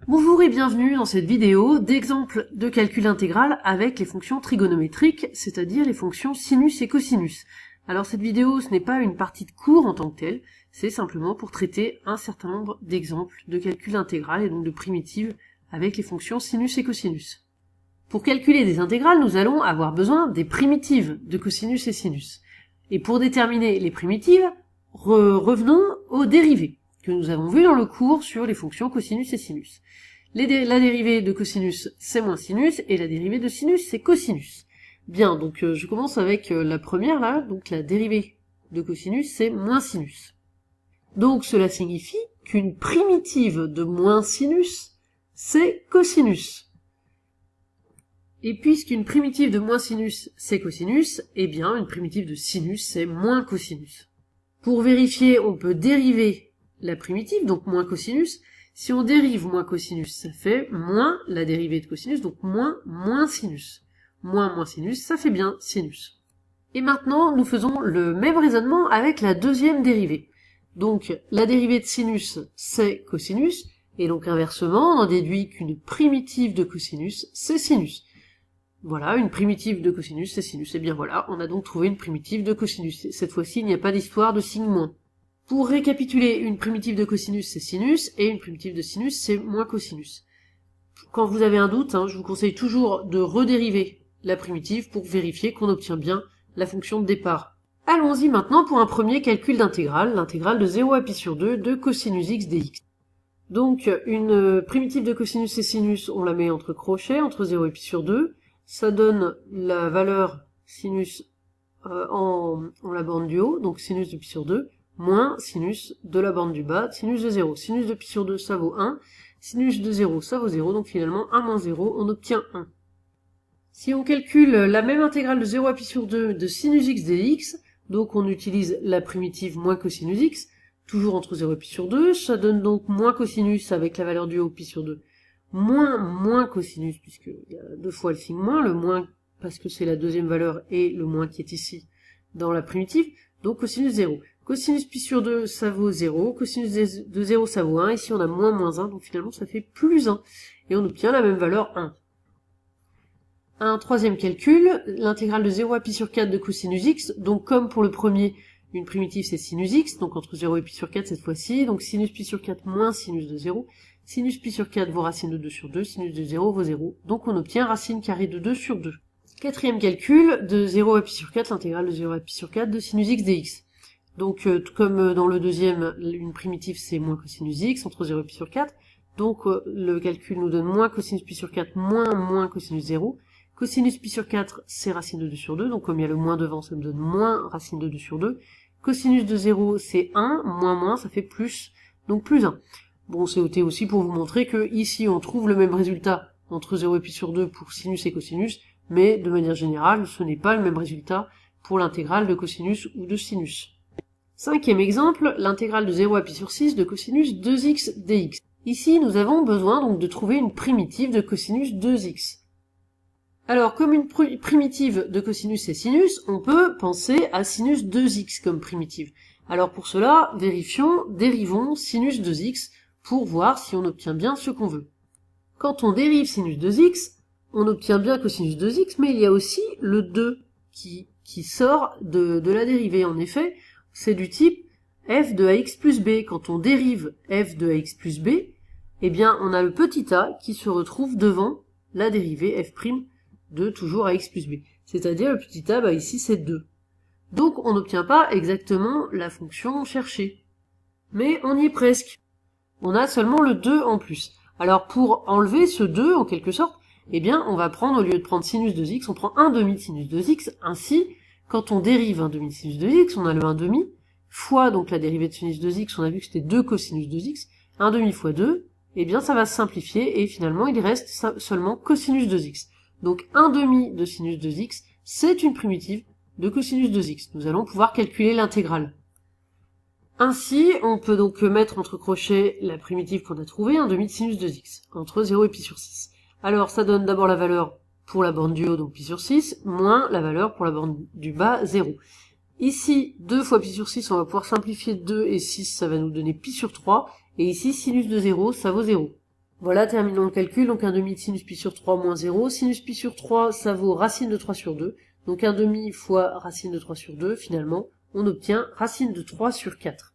Bonjour et bienvenue dans cette vidéo d'exemple de calcul intégral avec les fonctions trigonométriques, c'est-à-dire les fonctions sinus et cosinus. Alors cette vidéo, ce n'est pas une partie de cours en tant que telle, c'est simplement pour traiter un certain nombre d'exemples de calcul intégral et donc de primitives avec les fonctions sinus et cosinus. Pour calculer des intégrales, nous allons avoir besoin des primitives de cosinus et sinus. Et pour déterminer les primitives, revenons aux dérivées que nous avons vues dans le cours sur les fonctions cosinus et sinus. La dérivée de cosinus, c'est moins sinus, et la dérivée de sinus, c'est cosinus. Bien, donc je commence avec la première là, donc la dérivée de cosinus, c'est moins sinus. Donc cela signifie qu'une primitive de moins sinus, c'est cosinus. Et puisqu'une primitive de moins sinus, c'est cosinus, eh bien une primitive de sinus, c'est moins cosinus. Pour vérifier, on peut dériver la primitive, donc moins cosinus. Si on dérive moins cosinus, ça fait moins la dérivée de cosinus, donc moins sinus. Moins sinus, ça fait bien sinus. Et maintenant, nous faisons le même raisonnement avec la deuxième dérivée. Donc, la dérivée de sinus, c'est cosinus, et donc inversement, on en déduit qu'une primitive de cosinus, c'est sinus. Voilà, une primitive de cosinus, c'est sinus. Et bien voilà, on a donc trouvé une primitive de cosinus. Cette fois-ci, il n'y a pas d'histoire de signe moins. Pour récapituler, une primitive de cosinus, c'est sinus, et une primitive de sinus, c'est moins cosinus. Quand vous avez un doute, je vous conseille toujours de redériver la primitive pour vérifier qu'on obtient bien la fonction de départ. Allons-y maintenant pour un premier calcul d'intégrale, l'intégrale de 0 à pi sur 2 de cosinus x dx. Donc, une primitive de cosinus et sinus, on la met entre crochets, entre 0 et pi sur 2. Ça donne la valeur sinus en la borne du haut, donc sinus de pi sur 2, moins sinus de la borne du bas, sinus de 0. Sinus de pi sur 2, ça vaut 1. Sinus de 0, ça vaut 0. Donc finalement, 1 moins 0, on obtient 1. Si on calcule la même intégrale de 0 à pi sur 2 de sinus x dx, donc on utilise la primitive moins cosinus x, toujours entre 0 et pi sur 2, ça donne donc moins cosinus avec la valeur du haut pi sur 2, moins cosinus, puisqu'il y a deux fois le signe moins, le moins parce que c'est la deuxième valeur et le moins qui est ici dans la primitive, donc cosinus 0. Cosinus pi sur 2, ça vaut 0. Cosinus de 0, ça vaut 1. Ici, on a moins 1, donc finalement, ça fait plus 1. Et on obtient la même valeur 1. Un troisième calcul, l'intégrale de 0 à pi sur 4 de cosinus x. Donc, comme pour le premier, une primitive, c'est sinus x. Donc, entre 0 et pi sur 4 cette fois-ci. Donc, sinus pi sur 4 moins sinus de 0. Sinus pi sur 4 vaut racine de 2 sur 2. Sinus de 0 vaut 0. Donc, on obtient racine carrée de 2 sur 2. Quatrième calcul, de 0 à pi sur 4, l'intégrale de 0 à pi sur 4 de sinus x dx. Donc, comme dans le deuxième, une primitive c'est moins cosinus x, entre 0 et pi sur 4. Donc, le calcul nous donne moins cosinus pi sur 4, moins cosinus 0. Cosinus pi sur 4, c'est racine de 2 sur 2. Donc, comme il y a le moins devant, ça me donne moins racine de 2 sur 2. Cosinus de 0, c'est 1. Moins, ça fait plus. Donc, plus 1. Bon, c'est noté aussi pour vous montrer que ici, on trouve le même résultat entre 0 et pi sur 2 pour sinus et cosinus. Mais, de manière générale, ce n'est pas le même résultat pour l'intégrale de cosinus ou de sinus. Cinquième exemple, l'intégrale de 0 à pi sur 6 de cosinus 2x dx. Ici, nous avons besoin donc de trouver une primitive de cosinus 2x. Alors, comme une primitive de cosinus et sinus, on peut penser à sinus 2x comme primitive. Alors pour cela, dérivons sinus 2x pour voir si on obtient bien ce qu'on veut. Quand on dérive sinus 2x, on obtient bien cosinus 2x, mais il y a aussi le 2 qui sort de la dérivée. En effet, c'est du type f de ax plus b. Quand on dérive f de ax plus b, eh bien, on a le petit a qui se retrouve devant la dérivée f' de toujours ax plus b. C'est-à-dire, le petit a, ici, c'est 2. Donc, on n'obtient pas exactement la fonction cherchée. Mais on y est presque. On a seulement le 2 en plus. Alors, pour enlever ce 2, en quelque sorte, eh bien, on va prendre, au lieu de prendre sinus 2x, on prend 1 demi de sinus 2x, ainsi, quand on dérive 1 demi de sinus 2x, on a le 1 demi, fois donc la dérivée de sinus 2x, on a vu que c'était 2 cosinus 2x, 1 demi fois 2, eh bien ça va se simplifier, et finalement il reste seulement cosinus 2x. Donc 1 demi de sinus 2x, c'est une primitive de cosinus 2x. Nous allons pouvoir calculer l'intégrale. Ainsi, on peut donc mettre entre crochets la primitive qu'on a trouvée, 1 demi de sinus 2x, entre 0 et pi sur 6. Alors ça donne d'abord la valeur pour la borne du haut, donc pi sur 6, moins la valeur pour la borne du bas, 0. Ici, 2 fois pi sur 6, on va pouvoir simplifier 2 et 6, ça va nous donner pi sur 3. Et ici, sinus de 0, ça vaut 0. Voilà, terminons le calcul. Donc 1 demi de sinus pi sur 3 moins 0. Sinus pi sur 3, ça vaut racine de 3 sur 2. Donc 1 demi fois racine de 3 sur 2, finalement, on obtient racine de 3 sur 4.